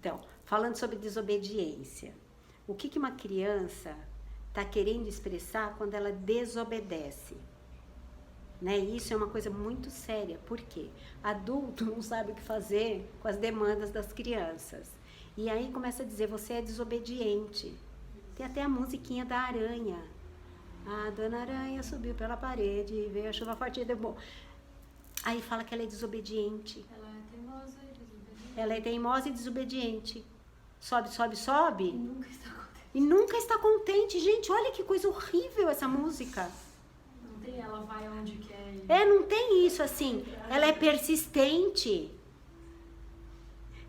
Então, falando sobre desobediência, o que uma criança está querendo expressar quando ela desobedece? Né? Isso é uma coisa muito séria, porque adulto não sabe o que fazer com as demandas das crianças. E aí começa a dizer, você é desobediente. Tem até a musiquinha da aranha. A dona aranha subiu pela parede, veio a chuva forte e derrubou. Aí fala que ela é desobediente. Ela é teimosa e desobediente. Ela é teimosa e desobediente. Sobe, sobe, sobe. E nunca está contente. E nunca está contente. Gente, olha que coisa horrível essa música. Não tem ela vai onde quer ir. Não tem isso assim. Ela é persistente.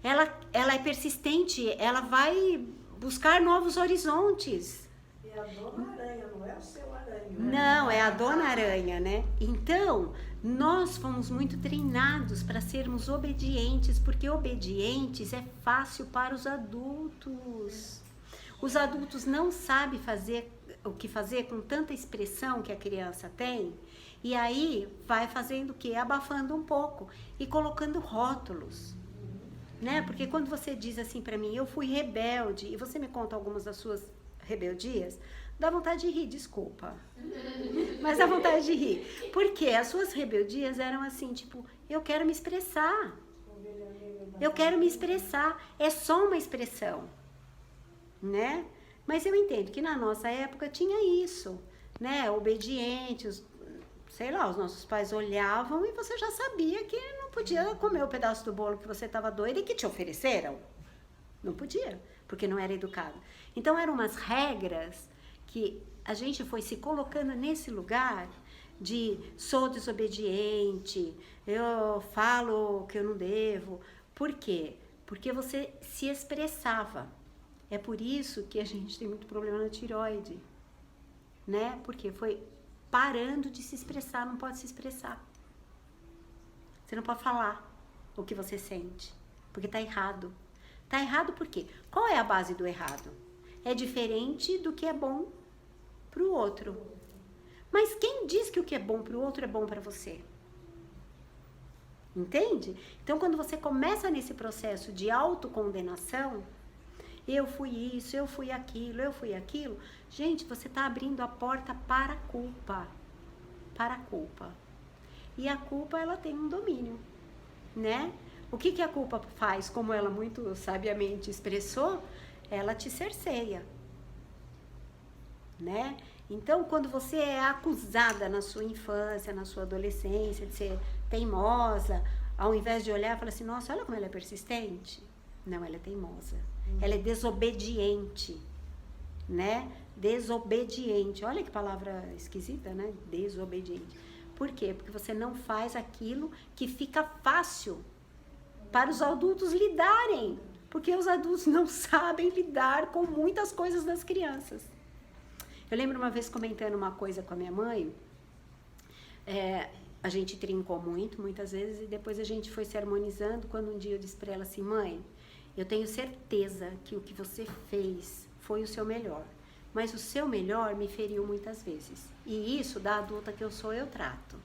Ela é persistente. Ela vai buscar novos horizontes. É a Dona Aranha, não é o seu aranha. Não, é a Dona Aranha, né? Então, nós fomos muito treinados para sermos obedientes, porque obedientes é fácil para os adultos. Os adultos não sabem fazer o que fazer com tanta expressão que a criança tem, e aí vai fazendo o quê? Abafando um pouco e colocando rótulos. Né? Porque quando você diz assim para mim, eu fui rebelde, e você me conta algumas das suas rebeldias, dá vontade de rir, desculpa. Mas dá vontade de rir. Porque as suas rebeldias eram assim, tipo, eu quero me expressar. Eu quero me expressar. É só uma expressão. Né? Mas eu entendo que na nossa época tinha isso. Né? Obedientes, sei lá, os nossos pais olhavam e você já sabia que não podia comer o pedaço do bolo que você estava doida e que te ofereceram. Não podia, porque não era educado. Então eram umas regras que a gente foi se colocando nesse lugar de sou desobediente, eu falo que eu não devo. Por quê? Porque você se expressava. É por isso que a gente tem muito problema na tireoide, né? Porque foi parando de se expressar, não pode se expressar. Você não pode falar o que você sente, porque tá errado. Tá errado por quê? Qual é a base do errado? É diferente do que é bom pro outro. Mas quem diz que o que é bom pro outro é bom para você? Entende? Então, quando você começa nesse processo de autocondenação, eu fui isso, eu fui aquilo, gente, você está abrindo a porta para a culpa. Para a culpa. E a culpa, ela tem um domínio, né? O que a culpa faz? Como ela muito sabiamente expressou, ela te cerceia, né? Então, quando você é acusada na sua infância, na sua adolescência, de ser teimosa, ao invés de olhar e falar assim, nossa, olha como ela é persistente. Não, ela é teimosa. Ela é desobediente, né? Desobediente. Olha que palavra esquisita, né? Desobediente. Por quê? Porque você não faz aquilo que fica fácil para os adultos lidarem. Porque os adultos não sabem lidar com muitas coisas das crianças. Eu lembro uma vez comentando uma coisa com a minha mãe, a gente trincou muitas vezes, e depois a gente foi se harmonizando, quando um dia eu disse para ela assim, mãe, eu tenho certeza que o que você fez foi o seu melhor, mas o seu melhor me feriu muitas vezes, e isso da adulta que eu sou, eu trato.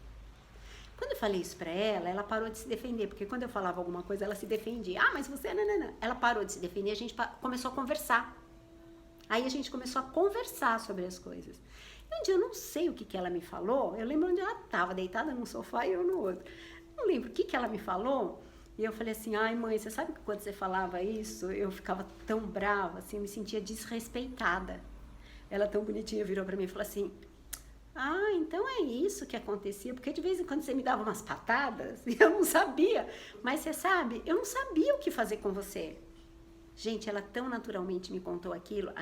Quando eu falei isso pra ela, ela parou de se defender, porque quando eu falava alguma coisa, ela se defendia. Ah, mas você... Não. Ela parou de se defender, a gente começou a conversar. Aí a gente começou a conversar sobre as coisas. E um dia eu não sei o que ela me falou, eu lembro onde ela estava, deitada num sofá e eu no outro. Não lembro o que ela me falou, e eu falei assim, ai mãe, você sabe que quando você falava isso, eu ficava tão brava, assim, eu me sentia desrespeitada. Ela tão bonitinha virou pra mim e falou assim, ah, então é isso que acontecia, porque de vez em quando você me dava umas patadas e eu não sabia, mas você sabe, eu não sabia o que fazer com você. Gente, ela tão naturalmente me contou aquilo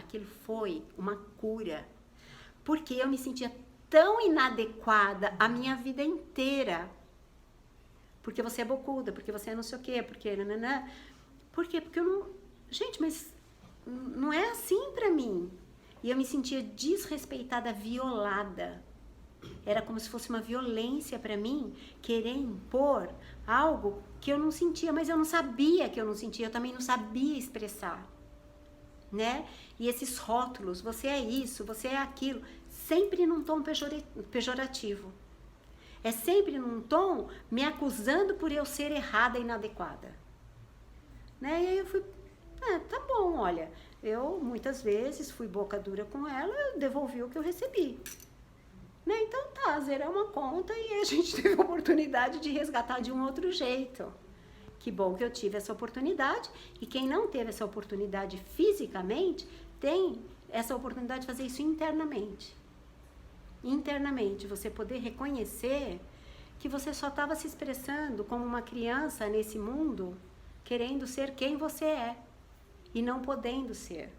foi uma cura, porque eu me sentia tão inadequada a minha vida inteira. Porque você é bocuda, porque você é não sei o quê, porque... Nananã. Por quê? Porque eu não... Gente, mas não é assim pra mim. E eu me sentia desrespeitada, violada. Era como se fosse uma violência pra mim, querer impor algo que eu não sentia, mas eu não sabia que eu não sentia, eu também não sabia expressar, né? E esses rótulos, você é isso, você é aquilo, sempre num tom pejorativo. É sempre num tom me acusando por eu ser errada e inadequada. Né? E aí eu fui Tá bom, olha, eu muitas vezes fui boca dura com ela, eu devolvi o que eu recebi. Né? Então tá, zerei uma conta e a gente teve a oportunidade de resgatar de um outro jeito. Que bom que eu tive essa oportunidade, e quem não teve essa oportunidade fisicamente, tem essa oportunidade de fazer isso internamente. Internamente, você poder reconhecer que você só estava se expressando como uma criança nesse mundo, querendo ser quem você é e não podendo ser.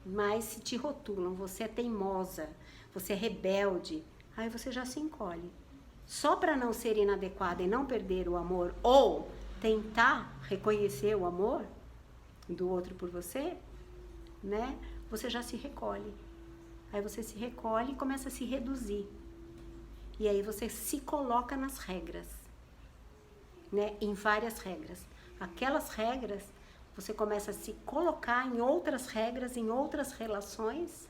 Mas se te rotulam, você é teimosa, você é rebelde, aí você já se encolhe. Só para não ser inadequada e não perder o amor, ou tentar reconhecer o amor do outro por você, né? Você já se recolhe. Aí você se recolhe e começa a se reduzir. E aí você se coloca nas regras, né? Em várias regras. Aquelas regras, você começa a se colocar em outras regras, em outras relações,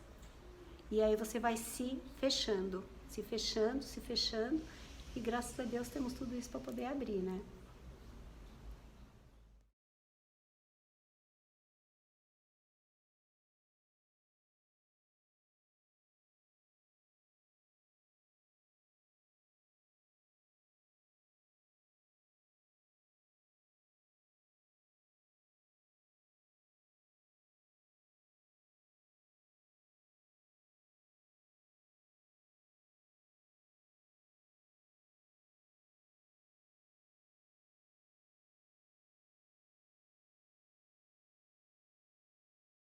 e aí você vai se fechando, se fechando, se fechando, e graças a Deus temos tudo isso para poder abrir, né?